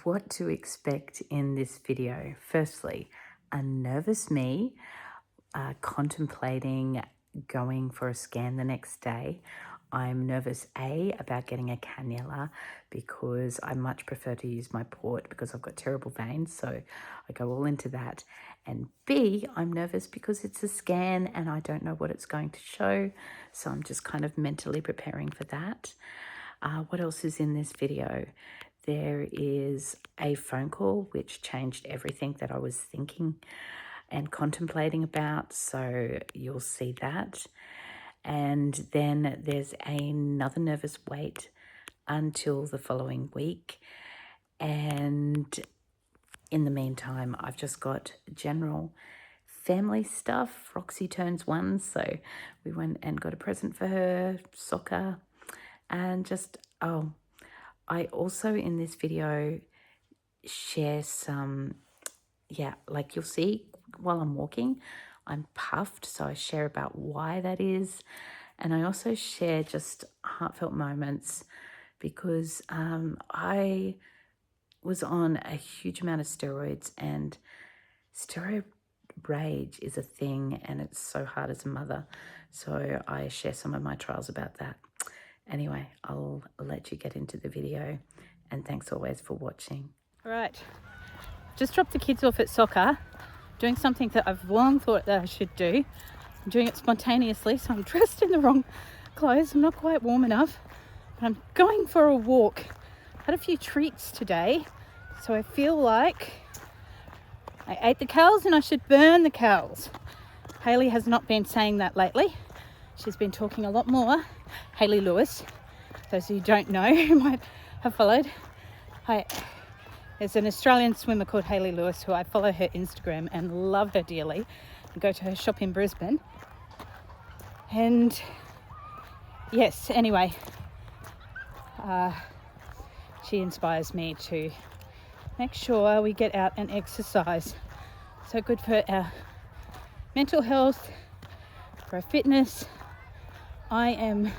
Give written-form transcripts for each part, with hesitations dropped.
what to expect in this video. Firstly, a nervous me contemplating going for a scan the next day. I'm nervous, A, about getting a cannula because I much prefer to use my port because I've got terrible veins, so I go all into that. And B, I'm nervous because it's a scan and I don't know what it's going to show, so I'm just kind of mentally preparing for that. What else is in this video? There is a phone call which changed everything that I was thinking and contemplating about, so you'll see that. And then there's another nervous wait until the following week. And in the meantime, I've just got general family stuff. Roxy turns 1, so we went and got a present for her, soccer, and just, I also in this video share some, like you'll see while I'm walking, I'm puffed, so I share about why that is. And I also share just heartfelt moments because I was on a huge amount of steroids, and steroid rage is a thing and it's so hard as a mother. So I share some of my trials about that. Anyway, I'll let you get into the video, and thanks always for watching. All right, just dropped the kids off at soccer, doing something that I've long thought that I should do. I'm doing it spontaneously, so I'm dressed in the wrong clothes. I'm not quite warm enough, but I'm going for a walk. I had a few treats today, so I feel like I ate the cows and I should burn the cows. Hayley has not been saying that lately. She's been talking a lot more. Hayley Lewis, those of you who don't know, who might have followed. There's an Australian swimmer called Hayley Lewis who I follow her Instagram and love her dearly and go to her shop in Brisbane. And yes, anyway, she inspires me to make sure we get out and exercise. So good for our mental health, for our fitness. I am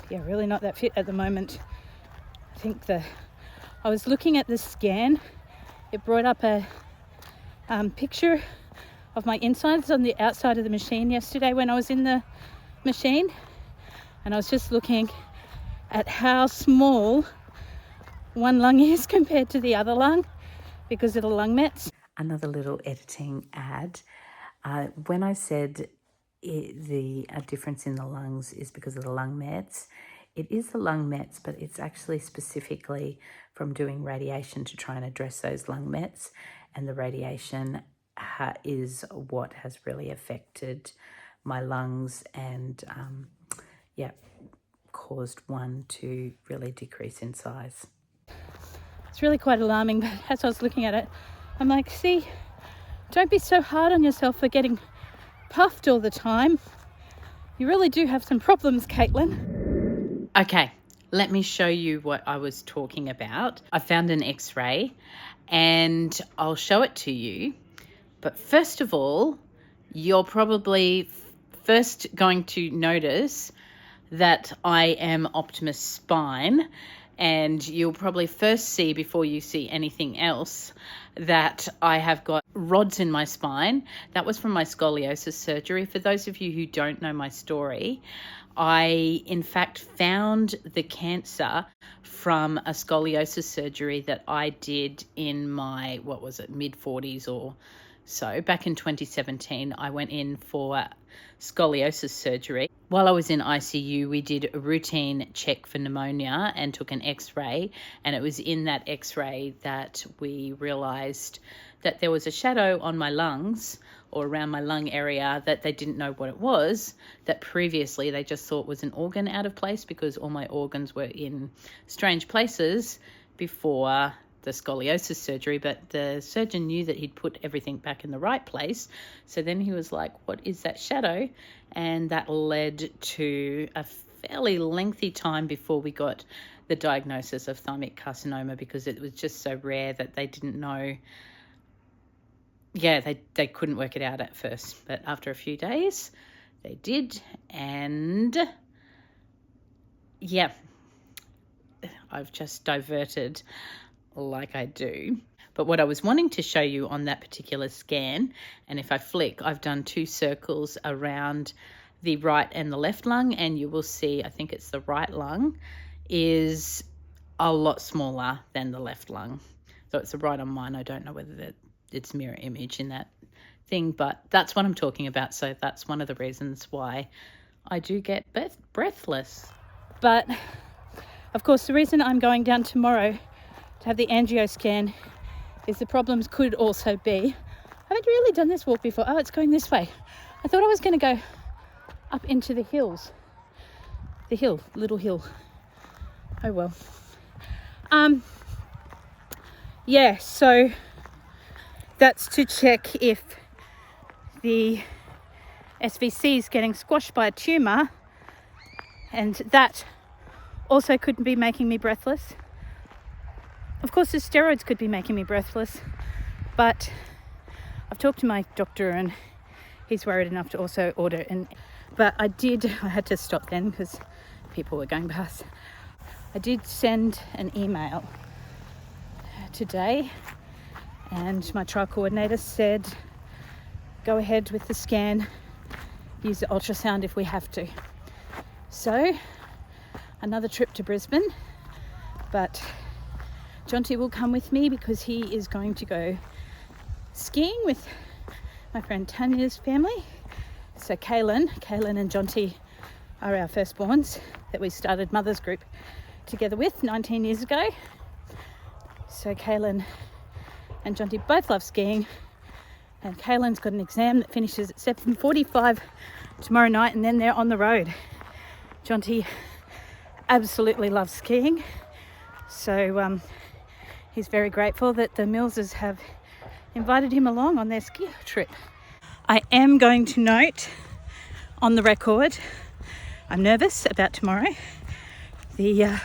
really not that fit at the moment. I think I was looking at the scan. It brought up a picture of my insides on the outside of the machine yesterday when I was in the machine, and I was just looking at how small one lung is compared to the other lung because of the lung mets. Another little editing ad. When I said the difference in the lungs is because of the lung mets, it is the lung mets, but it's actually specifically from doing radiation to try and address those lung mets, and the radiation is what has really affected my lungs and caused one to really decrease in size. It's really quite alarming, but as I was looking at it, I'm like, see, don't be so hard on yourself for getting puffed all the time. You really do have some problems, Caitlin. Okay, let me show you what I was talking about. I found an x-ray and I'll show it to you. But first of all, you're probably first going to notice that I am Optimus Spine, and you'll probably first see, before you see anything else, that I have got rods in my spine. That was from my scoliosis surgery. For those of you who don't know my story, I in fact found the cancer from a scoliosis surgery that I did in my, mid-40s or so. Back in 2017, I went in for scoliosis surgery. While I was in ICU, we did a routine check for pneumonia and took an x-ray, and it was in that x-ray that we realised that there was a shadow on my lungs or around my lung area that they didn't know what it was, that previously they just thought was an organ out of place because all my organs were in strange places before the scoliosis surgery, but the surgeon knew that he'd put everything back in the right place. So then he was like, what is that shadow? And that led to a fairly lengthy time before we got the diagnosis of thymic carcinoma, because it was just so rare that they didn't know. They couldn't work it out at first, but after a few days they did. And I've just diverted like I do. But what I was wanting to show you on that particular scan, and if I flick, I've done 2 circles around the right and the left lung, and you will see, I think it's the right lung, is a lot smaller than the left lung. So it's right on mine. I don't know whether it's mirror image in that thing, but that's what I'm talking about. So that's one of the reasons why I do get breathless. But of course, the reason I'm going down tomorrow to have the angio scan is the problems could also be, I haven't really done this walk before. Oh, it's going this way. I thought I was going to go up into the hills. The hill, little hill. Oh well. Yeah, so that's to check if the SVC is getting squashed by a tumour, and that also could be making me breathless. Of course, the steroids could be making me breathless, but I've talked to my doctor and he's worried enough to also order. But I had to stop then because people were going past. I did send an email today, and my trial coordinator said go ahead with the scan, use the ultrasound if we have to. So another trip to Brisbane, but Jonty will come with me because he is going to go skiing with my friend Tanya's family. So Kaylin and Jonty are our firstborns that we started Mother's Group together with 19 years ago. So Kaylin and Jonty both love skiing, and Kaylin's got an exam that finishes at 7:45 tomorrow night, and then they're on the road. Jonty absolutely loves skiing, so he's very grateful that the Millses have invited him along on their ski trip. I am going to note on the record, I'm nervous about tomorrow. The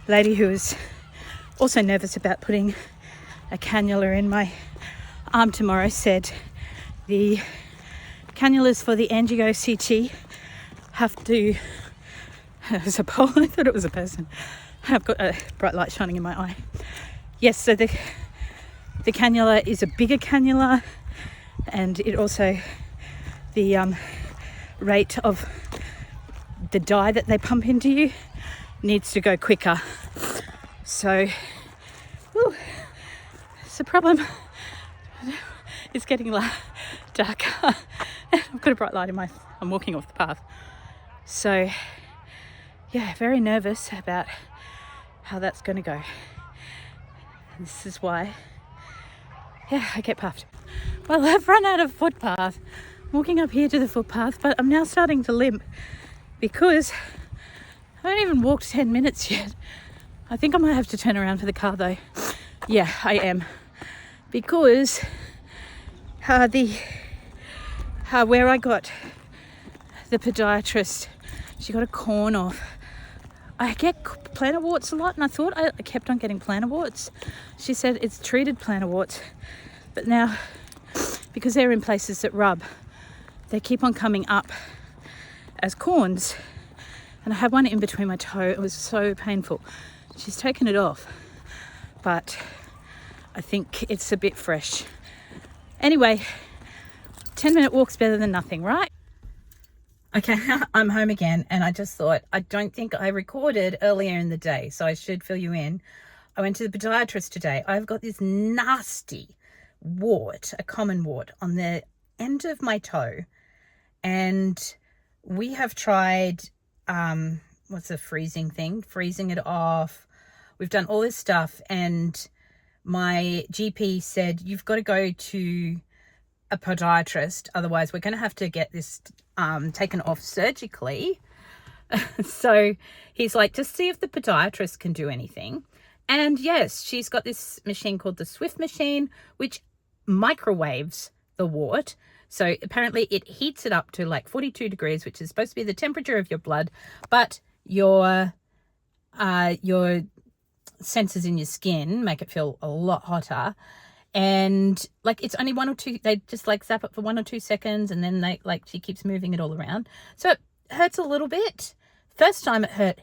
lady who is also nervous about putting a cannula in my arm tomorrow said the cannulas for the angio CT have to, there's a pole, I thought it was a person. I've got a bright light shining in my eye. Yes, so the cannula is a bigger cannula, and it also, the rate of the dye that they pump into you needs to go quicker. So, it's a problem. It's getting darker. I've got a bright light in I'm walking off the path. So, yeah, very nervous about how that's going to go. And this is why, I get puffed. Well, I've run out of footpath. I'm walking up here to the footpath, but I'm now starting to limp because I haven't even walked 10 minutes yet. I think I might have to turn around for the car though. Yeah, I am. Because where I got the podiatrist, she got a corn off. I get plantar warts a lot, and I thought I kept on getting plantar warts. She said it's treated plantar warts, but now, because they're in places that rub, they keep on coming up as corns. And I had one in between my toe. It was so painful. She's taken it off, but I think it's a bit fresh. Anyway, 10-minute walk's better than nothing, right? Okay, I'm home again, and I just thought, I don't think I recorded earlier in the day, so I should fill you in. I went to the podiatrist today. I've got this nasty wart, a common wart, on the end of my toe, and we have tried, what's the freezing thing? Freezing it off. We've done all this stuff, and my GP said, you've got to go to a podiatrist, otherwise we're going to have to get this taken off surgically. So he's like, just see if the podiatrist can do anything. And yes, she's got this machine called the Swift machine, which microwaves the wart. So apparently it heats it up to like 42 degrees, which is supposed to be the temperature of your blood, but your sensors in your skin make it feel a lot hotter. And like, it's only 1 or 2, they just like zap it for 1 or 2 seconds, and then she keeps moving it all around. So it hurts a little bit. First time it hurt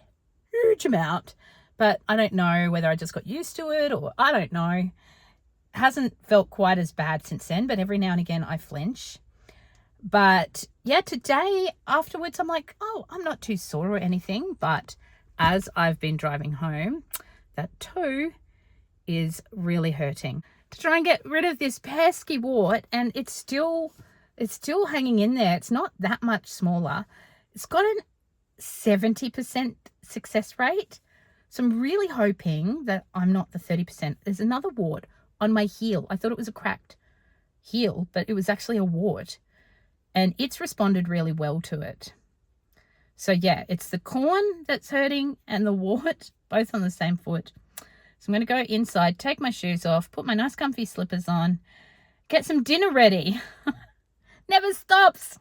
huge amount, but I don't know whether I just got used to it or I don't know. Hasn't felt quite as bad since then, but every now and again I flinch. But yeah, today afterwards I'm like, oh, I'm not too sore or anything. But as I've been driving home, that toe is really hurting. To try and get rid of this pesky wart, and it's still hanging in there. It's not that much smaller. It's got a 70% success rate. So I'm really hoping that I'm not the 30%. There's another wart on my heel. I thought it was a cracked heel, but it was actually a wart. And it's responded really well to it. So yeah, it's the corn that's hurting and the wart, both on the same foot. So I'm going to go inside, take my shoes off, put my nice comfy slippers on, get some dinner ready. Never stops.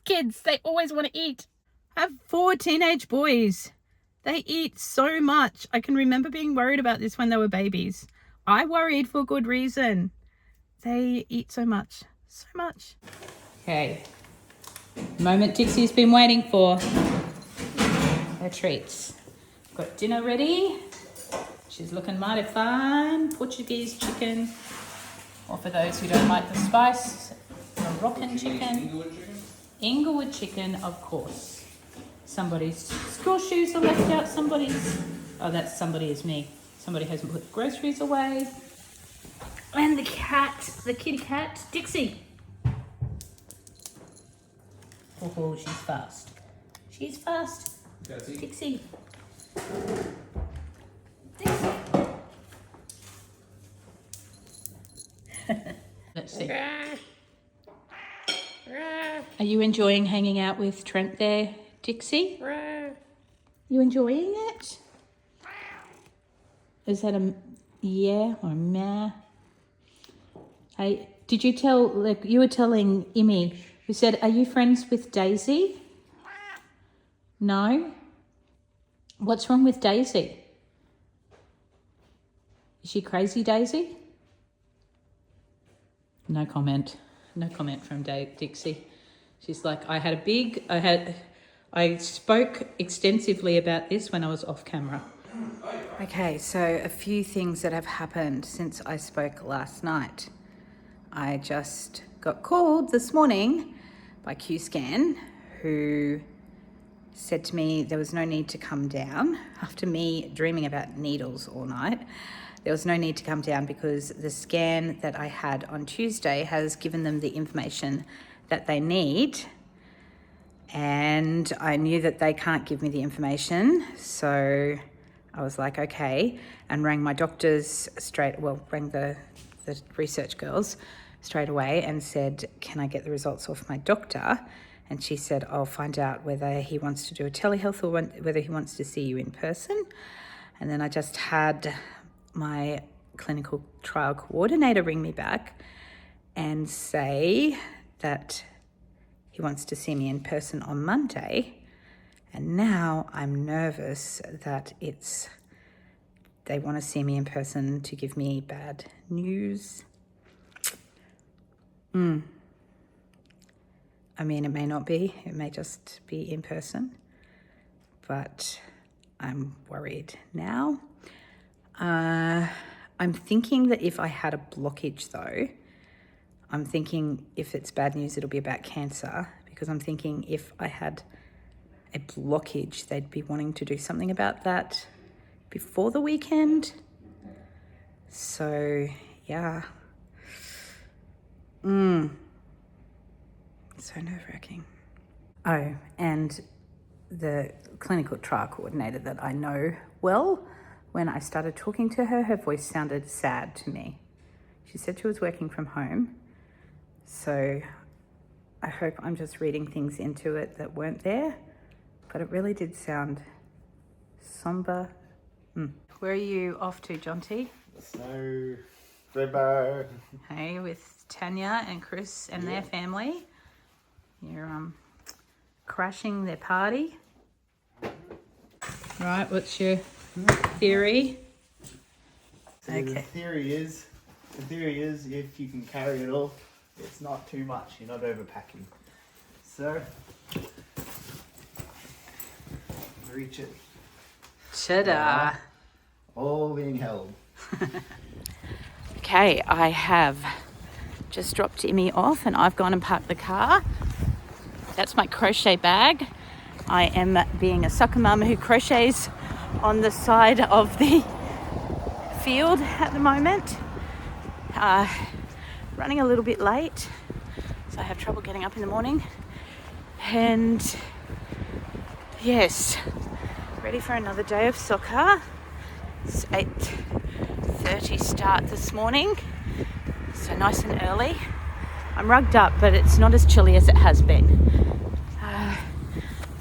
Kids, they always want to eat. I have 4 teenage boys. They eat so much. I can remember being worried about this when they were babies. I worried for good reason. They eat so much. So much. Okay. Moment Dixie's been waiting for. Her treats. Got dinner ready. She's looking mighty fine. Portuguese chicken. Or for those who don't like the spice, Moroccan chicken. Inglewood chicken, of course. Somebody's school shoes are left out. Somebody's... Oh, that somebody is me. Somebody hasn't put groceries away. And the cat, the kitty cat, Dixie. Oh, she's fast. She's fast. Dixie. Dixie. Let's see. Are you enjoying hanging out with Trent there, Dixie? You enjoying it? Is that a yeah or meh? Hey, did you tell, like you were telling Immy, you said, are you friends with Daisy? No? What's wrong with Daisy? Is she crazy, Daisy? No comment. No comment from Dixie. She's like, I spoke extensively about this when I was off camera. Okay, so a few things that have happened since I spoke last night. I just got called this morning by QScan, who said to me there was no need to come down after me dreaming about needles all night. There was no need to come down because the scan that I had on Tuesday has given them the information that they need. And I knew that they can't give me the information. So I was like, okay, and rang my doctors rang the research girls straight away and said, can I get the results off my doctor? And she said, I'll find out whether he wants to do a telehealth or whether he wants to see you in person. And then I just had my clinical trial coordinator ring me back and say that he wants to see me in person on Monday. And now I'm nervous that they want to see me in person to give me bad news. I mean, it may not be. It may just be in person. But I'm worried now. I'm thinking that if I had a blockage, though, I'm thinking if it's bad news, it'll be about cancer. Because I'm thinking if I had a blockage, they'd be wanting to do something about that before the weekend. So, yeah. So nerve-wracking. Oh, and the clinical trial coordinator that I know well, when I started talking to her, her voice sounded sad to me. She said she was working from home. So I hope I'm just reading things into it that weren't there, but it really did sound somber. Where are you off to, Jonty? Snow river. Hey, with Tanya and Chris and their family. You're crashing their party. Right, what's your theory? So the theory is if you can carry it all, it's not too much, you're not overpacking. So reach it. Ta-da! all being held. Okay, I have just dropped Immy off and I've gone and parked the car. That's my crochet bag. I am being a soccer mum who crochets on the side of the field at the moment. Running a little bit late, so I have trouble getting up in the morning. And yes, ready for another day of soccer. It's 8:30 start this morning, so nice and early. I'm rugged up, but it's not as chilly as it has been.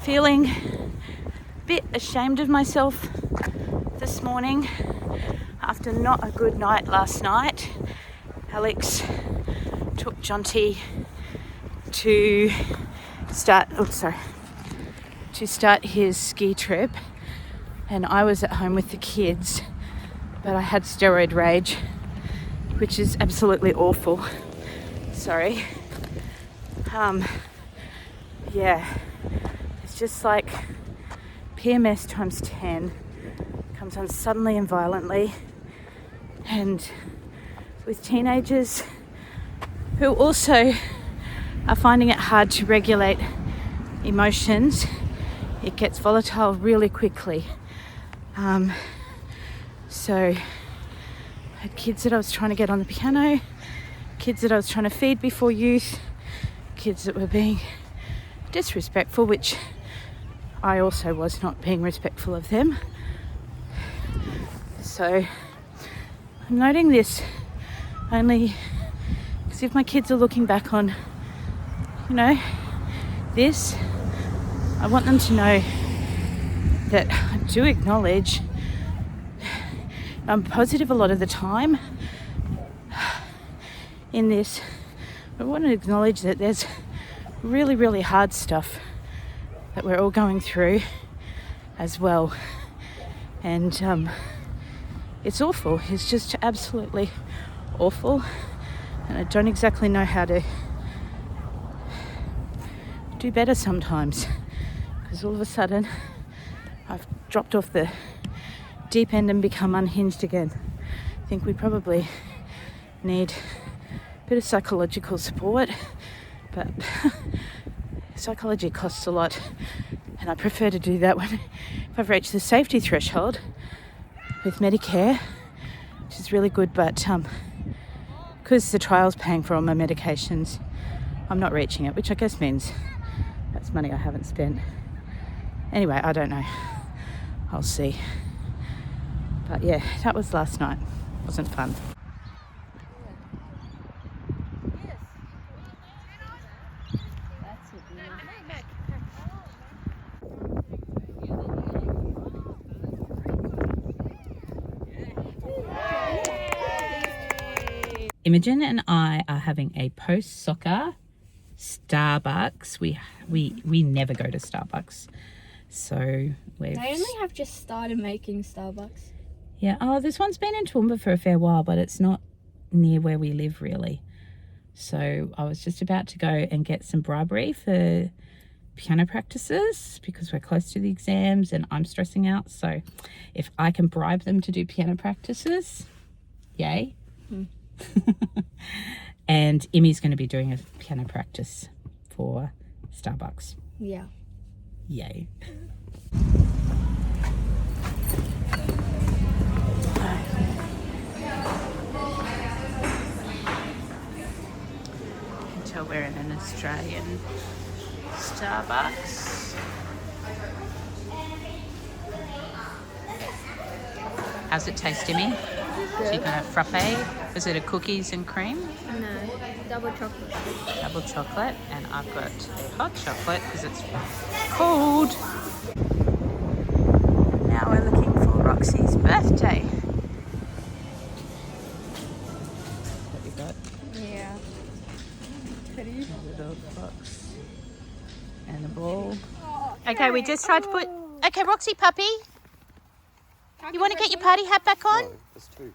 Feeling a bit ashamed of myself this morning after not a good night last night. Alex took Jonty to start his ski trip, and I was at home with the kids, but I had steroid rage, which is absolutely awful. Sorry. Yeah, it's just like PMS times 10, comes on suddenly and violently, and with teenagers who also are finding it hard to regulate emotions, it gets volatile really quickly. So I had kids that I was trying to get on the piano, kids that I was trying to feed before youth, kids that were being disrespectful, which I also was not being respectful of them. So I'm noting this only because if my kids are looking back on, this, I want them to know that I do acknowledge I'm positive a lot of the time in this. I want to acknowledge that there's really, really hard stuff that we're all going through as well. And it's awful. It's just absolutely awful. And I don't exactly know how to do better sometimes, because all of a sudden I've dropped off the deep end and become unhinged again. I think we probably need a bit of psychological support, but psychology costs a lot, and I prefer to do that if I've reached the safety threshold with Medicare, which is really good, but because the trial's paying for all my medications, I'm not reaching it, which I guess means that's money I haven't spent. Anyway, I don't know. I'll see. But yeah, that was last night. Wasn't fun. Imogen and I are having a post-soccer Starbucks. We never go to Starbucks, so they only have just started making Starbucks. Yeah. Oh, this one's been in Toowoomba for a fair while, but it's not near where we live really. So I was just about to go and get some bribery for piano practices because we're close to the exams and I'm stressing out. So if I can bribe them to do piano practices, yay. And Immy's going to be doing a piano practice for Starbucks. Yeah. Yay. Until we're in an Australian Starbucks. How's it taste, Immy? So you're going to frappe. Is it a cookies and cream? No, double chocolate. Double chocolate, and I've got a hot chocolate because it's cold. Now we're looking for Roxy's birthday. What have you got? Yeah. Teddy. A little fox and a ball. Okay, we just tried to put. Okay, Roxy puppy, you want to get your party hat back on? No, there's two.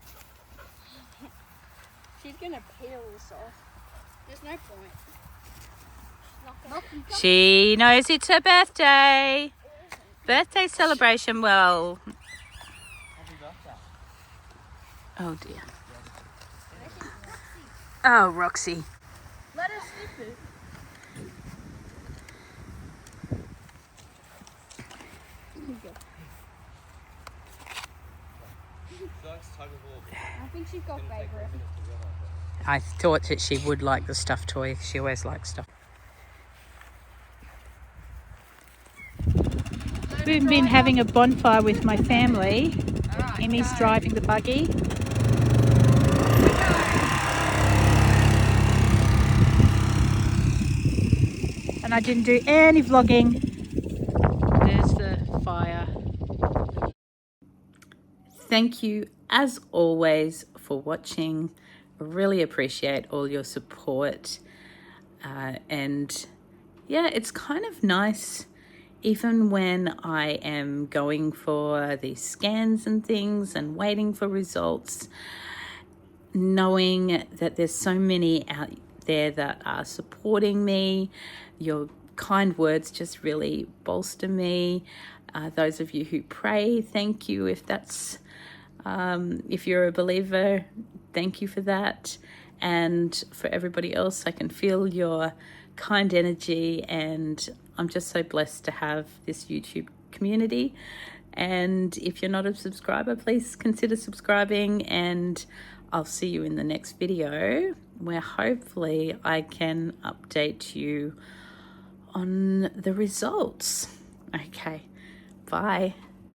She's gonna peel this off. There's no point. She knows it's her birthday. Birthday celebration. Well, Happy birthday. Oh dear. Oh, Roxy. Let her sniff it. I think she's got favourite. I thought that she would like the stuffed toy. She always likes stuff. We've been having a bonfire with my family. Emmy's driving the buggy. And I didn't do any vlogging. There's the fire. Thank you as always for watching. I really appreciate all your support. And yeah, it's kind of nice, even when I am going for these scans and things and waiting for results, knowing that there's so many out there that are supporting me. Your kind words just really bolster me. Those of you who pray, thank you. If you're a believer, thank you for that. And for everybody else, I can feel your kind energy, and I'm just so blessed to have this YouTube community. And if you're not a subscriber, please consider subscribing, and I'll see you in the next video where hopefully I can update you on the results. Okay, bye.